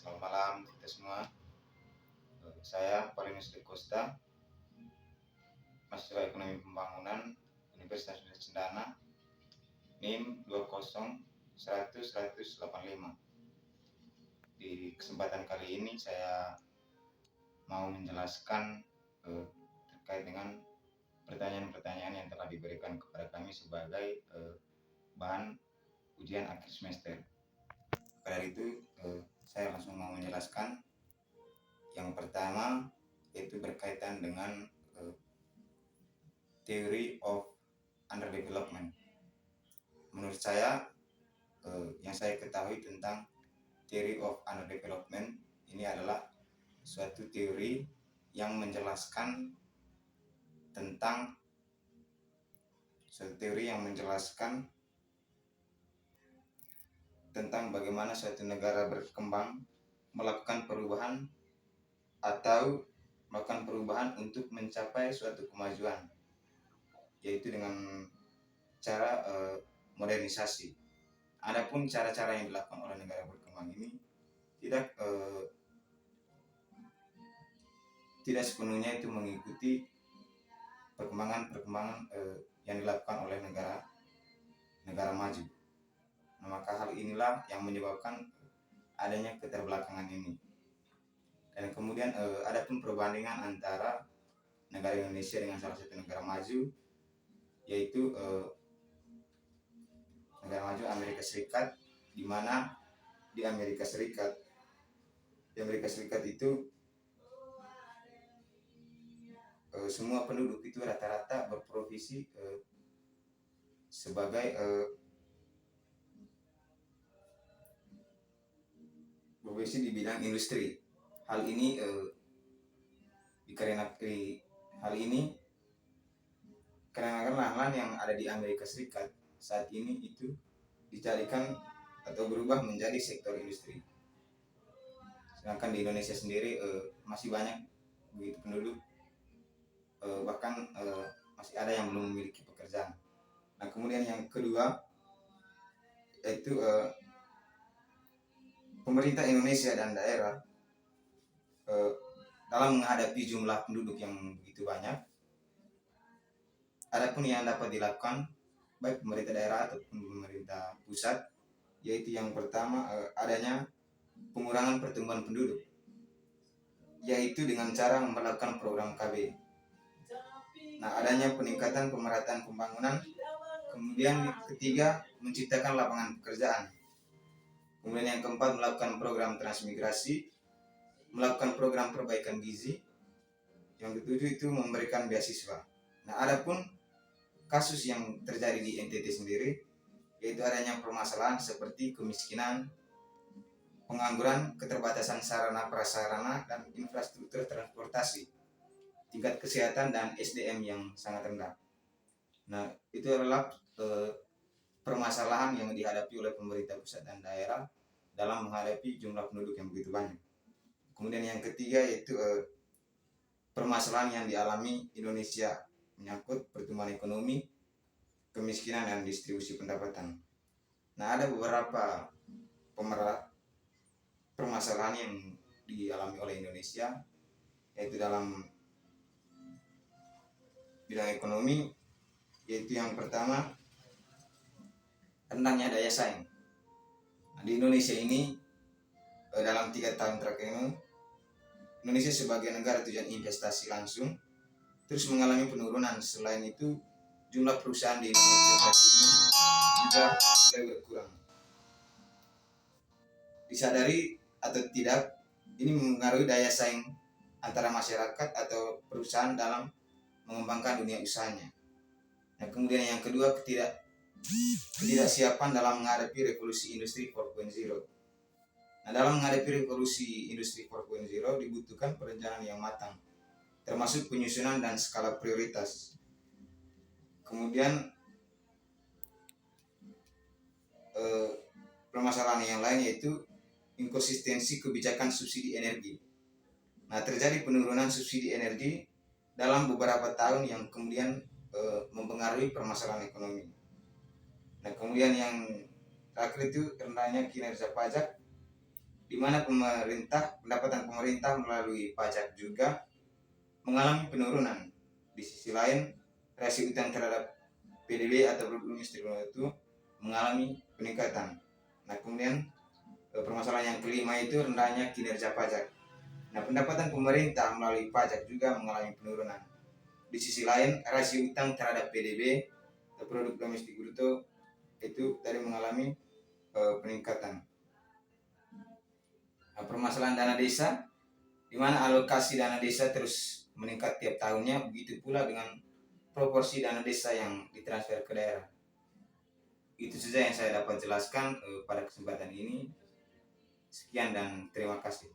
Selamat malam kita semua. Saya Paulinus de Costa, mahasiswa Ekonomi Pembangunan Universitas Cendana, NIM 2010185. Di kesempatan kali ini saya mau menjelaskan terkait dengan pertanyaan-pertanyaan yang telah diberikan kepada kami sebagai bahan ujian akhir semester. Pada itu saya langsung mau menjelaskan. Yang pertama yaitu berkaitan dengan theory of underdevelopment. Menurut saya yang saya ketahui tentang theory of underdevelopment ini adalah suatu teori yang menjelaskan tentang bagaimana suatu negara berkembang melakukan perubahan atau melakukan perubahan untuk mencapai suatu kemajuan, yaitu dengan cara modernisasi. Adapun cara-cara yang dilakukan oleh negara berkembang ini tidak sepenuhnya itu mengikuti perkembangan yang dilakukan oleh negara maju. Nah, maka hal inilah yang menyebabkan adanya keterbelakangan ini. Dan kemudian adapun perbandingan antara negara Indonesia dengan salah satu negara maju, yaitu negara maju Amerika Serikat, di mana di Amerika Serikat itu semua penduduk itu rata-rata berprofesi sebagai profesi di bidang industri. Hal ini dikarenakan lahan yang ada di Amerika Serikat saat ini itu dicarikan atau berubah menjadi sektor industri. Sedangkan di Indonesia sendiri masih banyak begitu penduduk, bahkan masih ada yang belum memiliki pekerjaan. Nah, kemudian yang kedua yaitu pemerintah Indonesia dan daerah dalam menghadapi jumlah penduduk yang begitu banyak, adapun yang dapat dilakukan baik pemerintah daerah ataupun pemerintah pusat, yaitu yang pertama adanya pengurangan pertumbuhan penduduk, yaitu dengan cara melakukan program KB. Nah, adanya peningkatan pemerataan pembangunan. Kemudian ketiga, menciptakan lapangan pekerjaan. Kemudian yang keempat, melakukan program transmigrasi, melakukan program perbaikan gizi. Yang ketujuh itu memberikan beasiswa. Nah, adapun kasus yang terjadi di NTT sendiri, yaitu adanya permasalahan seperti kemiskinan, pengangguran, keterbatasan sarana prasarana dan infrastruktur transportasi, tingkat kesehatan dan SDM yang sangat rendah. Nah, itu adalah permasalahan yang dihadapi oleh pemerintah pusat dan daerah dalam menghadapi jumlah penduduk yang begitu banyak. Kemudian yang ketiga yaitu permasalahan yang dialami Indonesia menyangkut pertumbuhan ekonomi, kemiskinan dan distribusi pendapatan. Nah, ada beberapa permasalahan yang dialami oleh Indonesia, yaitu dalam bidang ekonomi, yaitu yang pertama rendahnya daya saing. Nah, di Indonesia ini dalam 3 tahun terakhir ini, Indonesia sebagai negara tujuan investasi langsung terus mengalami penurunan. Selain itu, jumlah perusahaan di Indonesia saat ini juga mulai berkurang. Disadari atau tidak, ini mempengaruhi daya saing antara masyarakat atau perusahaan dalam mengembangkan dunia usahanya. Nah, kemudian yang kedua, ketidaksiapan dalam menghadapi revolusi industri 4.0. Nah, dalam menghadapi revolusi industri 4.0 dibutuhkan perencanaan yang matang, termasuk penyusunan dan skala prioritas. Kemudian permasalahan yang lain yaitu inkonsistensi kebijakan subsidi energi. Nah, terjadi penurunan subsidi energi dalam beberapa tahun yang kemudian mempengaruhi permasalahan ekonomi. Nah, kemudian yang terakhir itu rendahnya kinerja pajak di mana pendapatan pemerintah melalui pajak juga mengalami penurunan. Di sisi lain, rasio utang terhadap PDB atau produk domestik bruto itu mengalami peningkatan. Nah, kemudian permasalahan yang kelima itu rendahnya kinerja pajak. Nah, pendapatan pemerintah melalui pajak juga mengalami penurunan. Di sisi lain, rasio utang terhadap PDB atau produk domestik bruto itu tadi mengalami peningkatan. Nah, permasalahan dana desa, di mana alokasi dana desa terus meningkat tiap tahunnya, begitu pula dengan proporsi dana desa yang ditransfer ke daerah. Itu saja yang saya dapat jelaskan pada kesempatan ini. Sekian dan terima kasih.